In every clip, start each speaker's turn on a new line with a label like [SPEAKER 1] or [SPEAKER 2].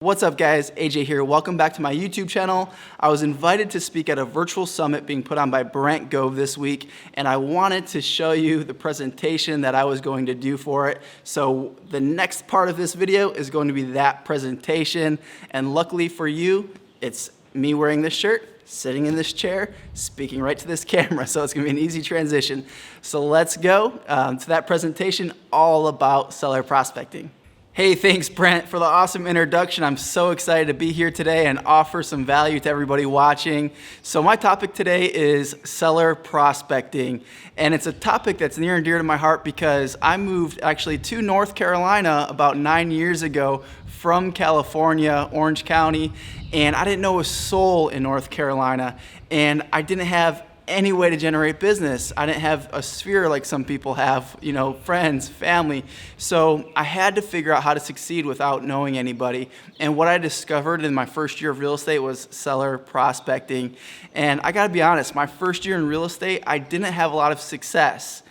[SPEAKER 1] What's up guys, AJ here. Welcome back to my YouTube channel. I was invited to speak at a virtual summit being put on by Brent Gove this week, and I wanted to show you the presentation that I was going to do for it. So the next part of this video is going to be that presentation, and luckily for you, it's me wearing this shirt, sitting in this chair, speaking right to this camera, so it's gonna be an easy transition. So let's go to that presentation all about seller prospecting. Hey, thanks Brent for the awesome introduction. I'm so excited to be here today and offer some value to everybody watching. So my topic today is seller prospecting, and it's a topic that's near and dear to my heart because I moved actually to North Carolina about 9 years ago from California, Orange County, and I didn't know a soul in North Carolina, and I didn't have any way to generate business. I didn't have a sphere like some people have, you know, friends, family. So I had to figure out how to succeed without knowing anybody. And what I discovered in my first year of real estate was seller prospecting. And I gotta be honest, my first year in real estate, I didn't have a lot of success.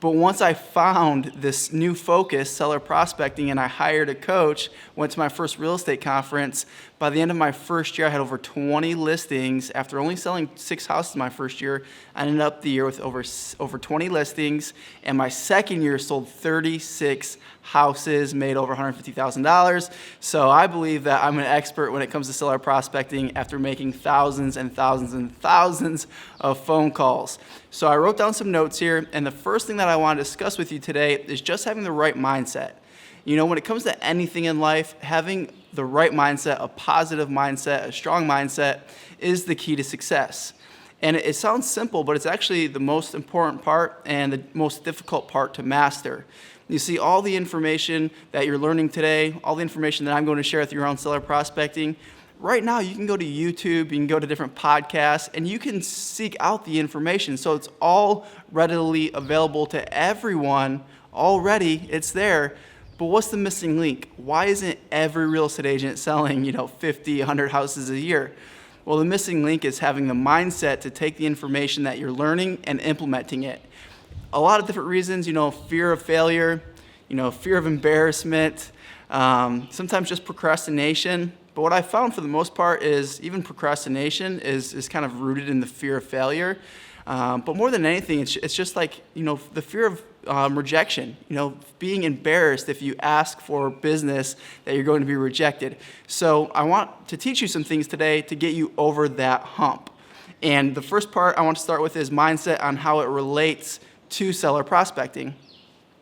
[SPEAKER 1] But once I found this new focus, seller prospecting, and I hired a coach, went to my first real estate conference, by the end of my first year, I had over 20 listings. After only selling 6 houses my first year, I ended up the year with over 20 listings, and my second year sold 36 houses, made over $150,000. So I believe that I'm an expert when it comes to seller prospecting after making thousands and thousands and thousands of phone calls. So I wrote down some notes here, and the first thing that I want to discuss with you today is just having the right mindset. You know, when it comes to anything in life, having the right mindset, a positive mindset, a strong mindset is the key to success. And it sounds simple, but it's actually the most important part and the most difficult part to master. You see, all the information that you're learning today, all the information that I'm going to share with you around seller prospecting, right now you can go to YouTube, you can go to different podcasts, and you can seek out the information. So it's all readily available to everyone already, it's there. But what's the missing link? Why isn't every real estate agent selling, 50, 100 houses a year? Well, the missing link is having the mindset to take the information that you're learning and implementing it. A lot of different reasons, fear of failure, fear of embarrassment, sometimes just procrastination. But what I found for the most part is even procrastination is kind of rooted in the fear of failure. But more than anything, it's just like, the fear of rejection, being embarrassed if you ask for business that you're going to be rejected. So I want to teach you some things today to get you over that hump. And the first part I want to start with is mindset on how it relates to seller prospecting.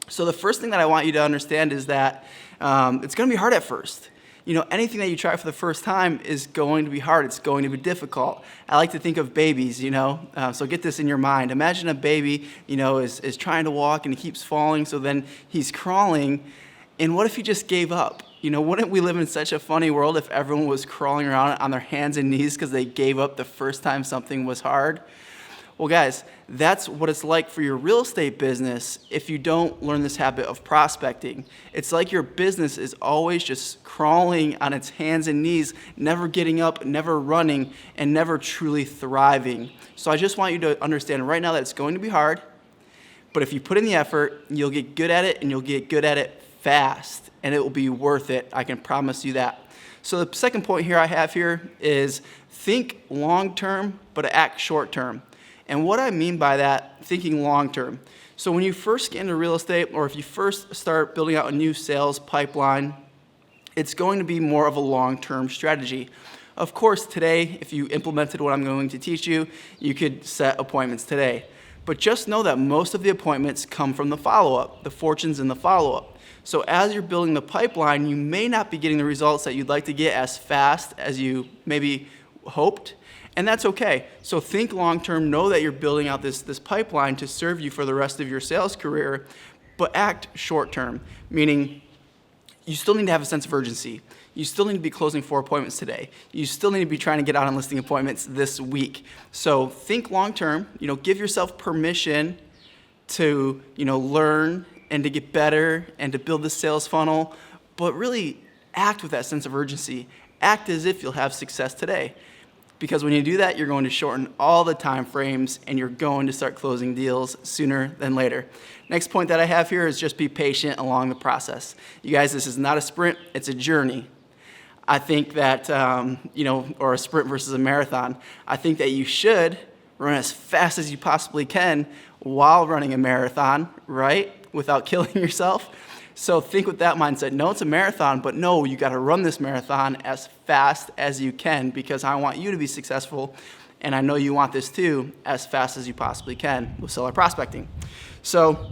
[SPEAKER 1] So the first thing that I want you to understand is that it's going to be hard at first. Anything that you try for the first time is going to be hard. It's going to be difficult. I like to think of babies, so get this in your mind. Imagine a baby, is trying to walk and he keeps falling, so then he's crawling. And what if he just gave up? Wouldn't we live in such a funny world if everyone was crawling around on their hands and knees because they gave up the first time something was hard? Well, guys, that's what it's like for your real estate business if you don't learn this habit of prospecting. It's like your business is always just crawling on its hands and knees, never getting up, never running, and never truly thriving. So I just want you to understand right now that it's going to be hard, but if you put in the effort, you'll get good at it, and you'll get good at it fast, and it will be worth it. I can promise you that. So the second point I have here is think long-term, but act short-term. And what I mean by that, thinking long-term. So when you first get into real estate, or if you first start building out a new sales pipeline, it's going to be more of a long-term strategy. Of course, today, if you implemented what I'm going to teach you, you could set appointments today. But just know that most of the appointments come from the follow-up, the fortunes in the follow-up. So as you're building the pipeline, you may not be getting the results that you'd like to get as fast as you maybe hoped. And that's okay. So think long-term, know that you're building out this pipeline to serve you for the rest of your sales career, but act short-term, meaning you still need to have a sense of urgency. You still need to be closing 4 appointments today. You still need to be trying to get out on listing appointments this week. So think long-term, give yourself permission to, learn and to get better and to build the sales funnel, but really act with that sense of urgency. Act as if you'll have success today. Because when you do that, you're going to shorten all the time frames and you're going to start closing deals sooner than later. Next point that I have here is just be patient along the process. You guys, this is not a sprint, it's a journey. I think that, or a sprint versus a marathon. I think that you should run as fast as you possibly can while running a marathon, right? Without killing yourself. So think with that mindset. No, it's a marathon, but no, you got to run this marathon as fast as you can because I want you to be successful, and I know you want this too, as fast as you possibly can with seller prospecting. So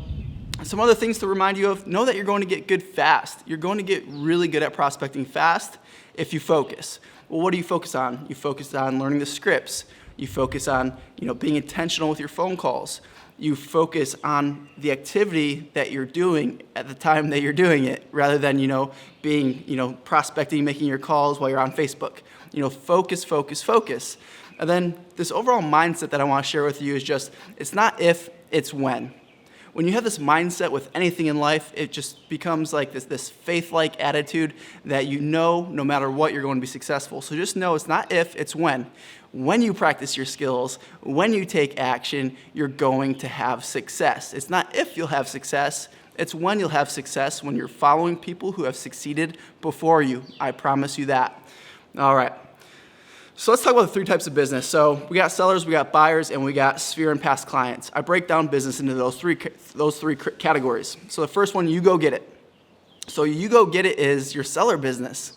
[SPEAKER 1] some other things to remind you of: know that you're going to get good fast. You're going to get really good at prospecting fast if you focus. Well, what do you focus on? You focus on learning the scripts. You focus on, being intentional with your phone calls. You focus on the activity that you're doing at the time that you're doing it, rather than, being, prospecting, making your calls while you're on Facebook. Focus, focus, focus. And then this overall mindset that I want to share with you is just, it's not if, it's when. When you have this mindset with anything in life, it just becomes like this faith-like attitude that no matter what, you're going to be successful. So just know it's not if, it's when. When you practice your skills, when you take action, you're going to have success. It's not if you'll have success, it's when you'll have success, when you're following people who have succeeded before you. I promise you that. All right. So let's talk about the three types of business. So we got sellers, we got buyers, and we got sphere and past clients. I break down business into those three categories. So the first one, you go get it. So you go get it is your seller business.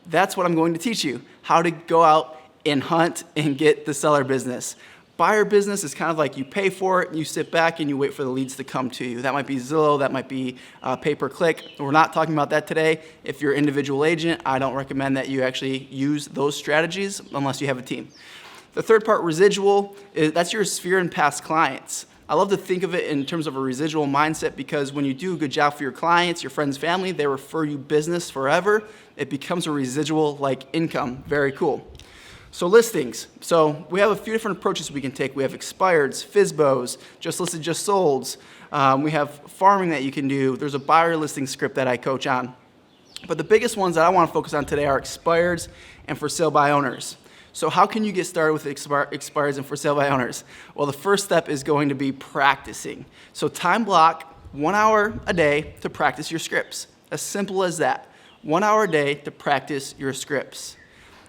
[SPEAKER 1] That's what I'm going to teach you, how to go out and hunt and get the seller business. Buyer business is kind of like you pay for it, and you sit back and you wait for the leads to come to you. That might be Zillow, that might be pay-per-click. We're not talking about that today. If you're an individual agent, I don't recommend that you actually use those strategies unless you have a team. The third part, residual, that's your sphere and past clients. I love to think of it in terms of a residual mindset because when you do a good job for your clients, your friends, family, they refer you business forever. It becomes a residual-like income. Very cool. So listings. So we have a few different approaches we can take. We have expireds, FSBOs, just listed, just solds. We have farming that you can do. There's a buyer listing script that I coach on. But the biggest ones that I want to focus on today are expireds and for sale by owners. So how can you get started with expireds and for sale by owners? Well, the first step is going to be practicing. So time block 1 hour a day to practice your scripts. As simple as that. 1 hour a day to practice your scripts.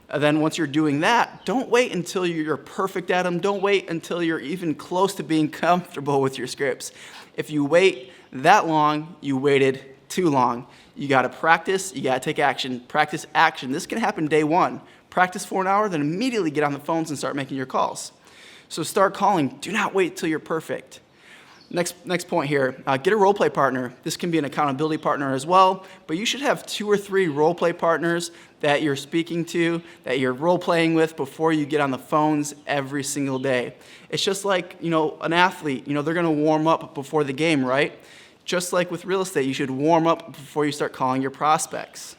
[SPEAKER 1] And then once you're doing that, don't wait until you're perfect at them. Don't wait until you're even close to being comfortable with your scripts. If you wait that long, you waited too long. You got to practice. You got to take action. Practice action. This can happen day one. Practice for an hour, then immediately get on the phones and start making your calls. So start calling. Do not wait till you're perfect. Next point here, get a role play partner. This can be an accountability partner as well, but you should have 2 or 3 role play partners that you're speaking to, that you're role playing with before you get on the phones every single day. It's just like, an athlete, they're going to warm up before the game, right? Just like with real estate, you should warm up before you start calling your prospects.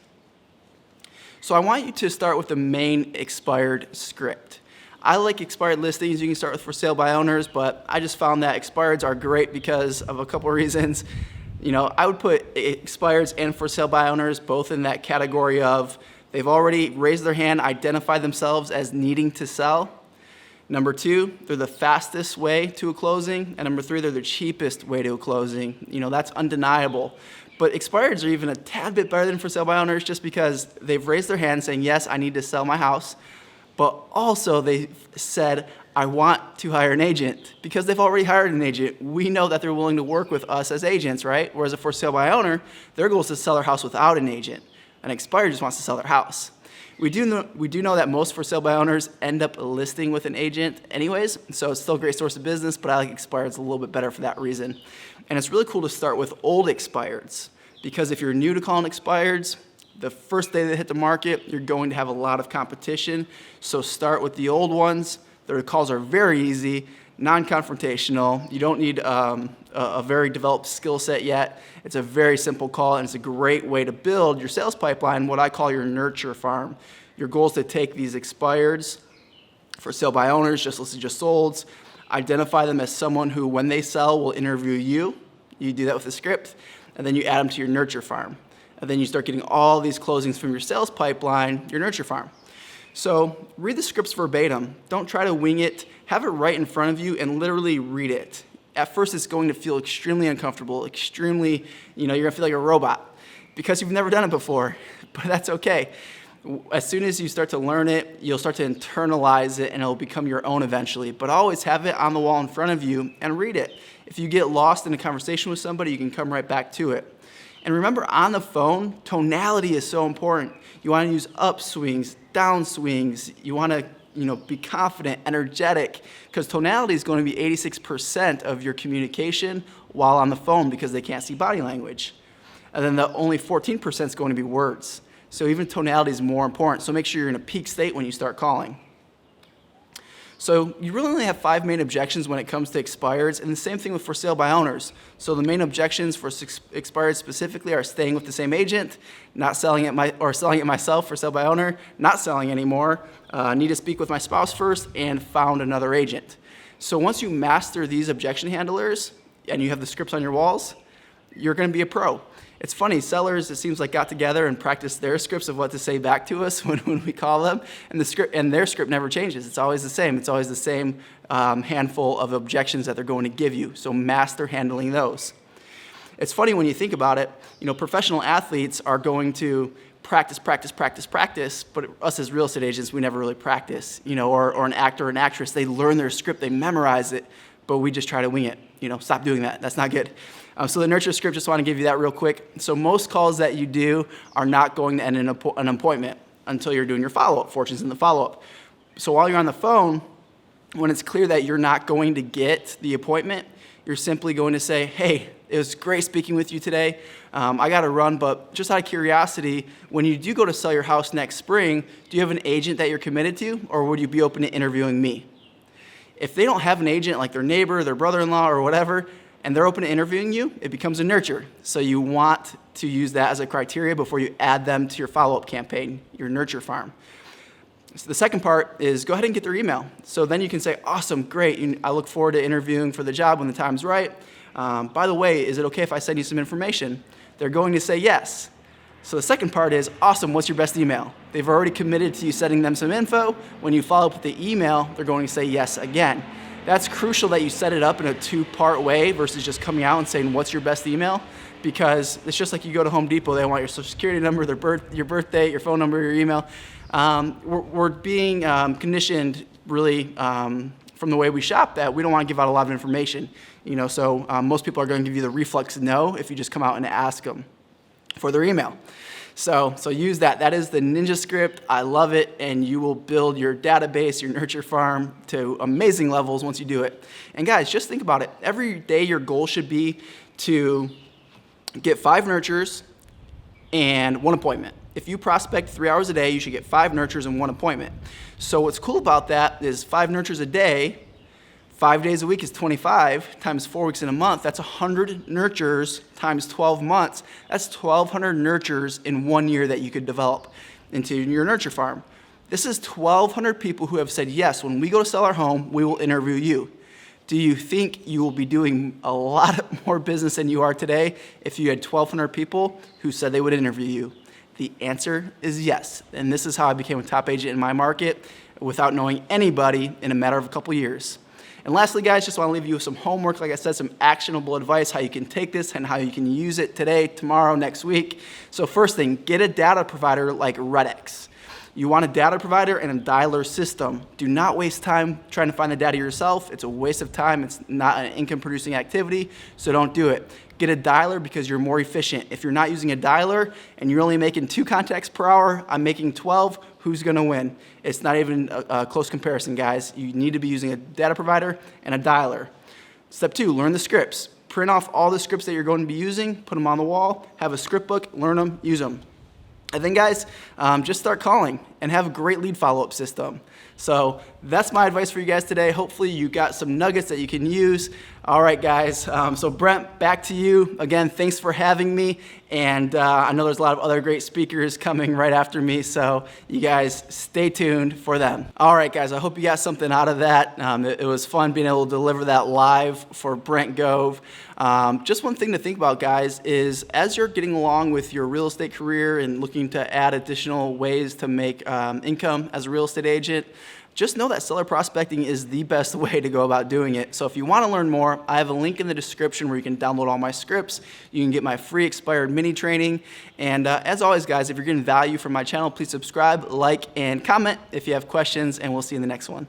[SPEAKER 1] So I want you to start with the main expired script. I like expired listings. You can start with for sale by owners, but I just found that expireds are great because of a couple of reasons. I would put expireds and for sale by owners both in that category of they've already raised their hand, identified themselves as needing to sell. Number 2, they're the fastest way to a closing. And number 3, they're the cheapest way to a closing. That's undeniable. But expireds are even a tad bit better than for sale by owners just because they've raised their hand saying, yes, I need to sell my house. But also they said, I want to hire an agent. Because they've already hired an agent, we know that they're willing to work with us as agents, right? Whereas a for sale by owner, their goal is to sell their house without an agent. An expired just wants to sell their house. We do know that most for sale by owners end up listing with an agent anyways, so it's still a great source of business, but I like expireds a little bit better for that reason. And it's really cool to start with old expireds, because if you're new to calling expireds, the first day they hit the market, you're going to have a lot of competition. So start with the old ones. Their calls are very easy, non-confrontational. You don't need a very developed skill set yet. It's a very simple call, and it's a great way to build your sales pipeline, what I call your nurture farm. Your goal is to take these expireds, for sale by owners, just listed, just solds, identify them as someone who, when they sell, will interview you. You do that with a script, and then you add them to your nurture farm. And then you start getting all these closings from your sales pipeline, your nurture farm. So read the scripts verbatim. Don't try to wing it. Have it right in front of you and literally read it. At first, it's going to feel extremely uncomfortable, you're going to feel like a robot because you've never done it before, but that's okay. As soon as you start to learn it, you'll start to internalize it and it'll become your own eventually. But always have it on the wall in front of you and read it. If you get lost in a conversation with somebody, you can come right back to it. And remember, on the phone, tonality is so important. You want to use upswings, downswings. You want to be confident, energetic, because tonality is going to be 86% of your communication while on the phone because they can't see body language. And then the only 14% is going to be words. So even tonality is more important. So make sure you're in a peak state when you start calling. So you really only have 5 main objections when it comes to expireds, and the same thing with for sale by owners. So the main objections for expired specifically are staying with the same agent, not selling it selling it myself for sale by owner, not selling anymore, need to speak with my spouse first, and found another agent. So once you master these objection handlers and you have the scripts on your walls, you're going to be a pro. It's funny, sellers, it seems like, got together and practiced their scripts of what to say back to us when we call them, and their script never changes. It's always the same. It's always the same handful of objections that they're going to give you. So master handling those. It's funny when you think about it, professional athletes are going to practice, but us as real estate agents, we never really practice, or an actor or an actress, they learn their script, they memorize it, but we just try to wing it. Stop doing that. That's not good. So the nurture script, just want to give you that real quick. So most calls that you do are not going to end in an appointment until you're doing your follow-up. Fortune's in the follow-up. So while you're on the phone, when it's clear that you're not going to get the appointment, you're simply going to say, hey, it was great speaking with you today. I got to run, but just out of curiosity, when you do go to sell your house next spring, do you have an agent that you're committed to, or would you be open to interviewing me? If they don't have an agent, like their neighbor, their brother-in-law, or whatever, and they're open to interviewing you, it becomes a nurture. So you want to use that as a criteria before you add them to your follow-up campaign, your nurture farm. So the second part is go ahead and get their email. So then you can say, awesome, great, I look forward to interviewing for the job when the time's right. By the way, is it okay if I send you some information? They're going to say yes. So the second part is, awesome, what's your best email? They've already committed to you sending them some info. When you follow up with the email, they're going to say yes again. That's crucial that you set it up in a 2-part way versus just coming out and saying, what's your best email? Because it's just like you go to Home Depot, they want your social security number, your birth date, your phone number, your email. We're being conditioned really from the way we shop that we don't want to give out a lot of information. So most people are going to give you the reflex no if you just come out and ask them for their email. So use that. That is the ninja script. I love it, and you will build your database, your nurture farm to amazing levels once you do it. And guys, just think about it. Every day your goal should be to get 5 nurtures and 1 appointment. If you prospect 3 hours a day, you should get 5 nurtures and 1 appointment. So what's cool about that is 5 nurtures a day, 5 days a week is 25 times 4 weeks in a month. That's 100 nurtures times 12 months. That's 1,200 nurtures in 1 year that you could develop into your nurture farm. This is 1,200 people who have said, yes, when we go to sell our home, we will interview you. Do you think you will be doing a lot more business than you are today if you had 1,200 people who said they would interview you? The answer is yes. And this is how I became a top agent in my market without knowing anybody in a matter of a couple years. And lastly, guys, just want to leave you with some homework. Like I said, some actionable advice, how you can take this and how you can use it today, tomorrow, next week. So first thing, get a data provider like Redx. You want a data provider and a dialer system. Do not waste time trying to find the data yourself. It's a waste of time. It's not an income-producing activity, so don't do it. Get a dialer because you're more efficient. If you're not using a dialer and you're only making 2 contacts per hour, I'm making 12, who's going to win? It's not even a close comparison, guys. You need to be using a data provider and a dialer. Step 2, learn the scripts. Print off all the scripts that you're going to be using, put them on the wall, have a script book, learn them, use them. And then, guys, just start calling and have a great lead follow-up system. So that's my advice for you guys today. Hopefully you got some nuggets that you can use. All right, guys. So Brent, back to you. Again, thanks for having me. And I know there's a lot of other great speakers coming right after me, so you guys stay tuned for them. All right, guys, I hope you got something out of that. It was fun being able to deliver that live for Brent Gove. Just one thing to think about, guys, is as you're getting along with your real estate career and looking to add additional ways to make income as a real estate agent, just know that seller prospecting is the best way to go about doing it. So if you want to learn more, I have a link in the description where you can download all my scripts. You can get my free expired mini training. And as always, guys, if you're getting value from my channel, please subscribe, like, and comment if you have questions, and we'll see you in the next one.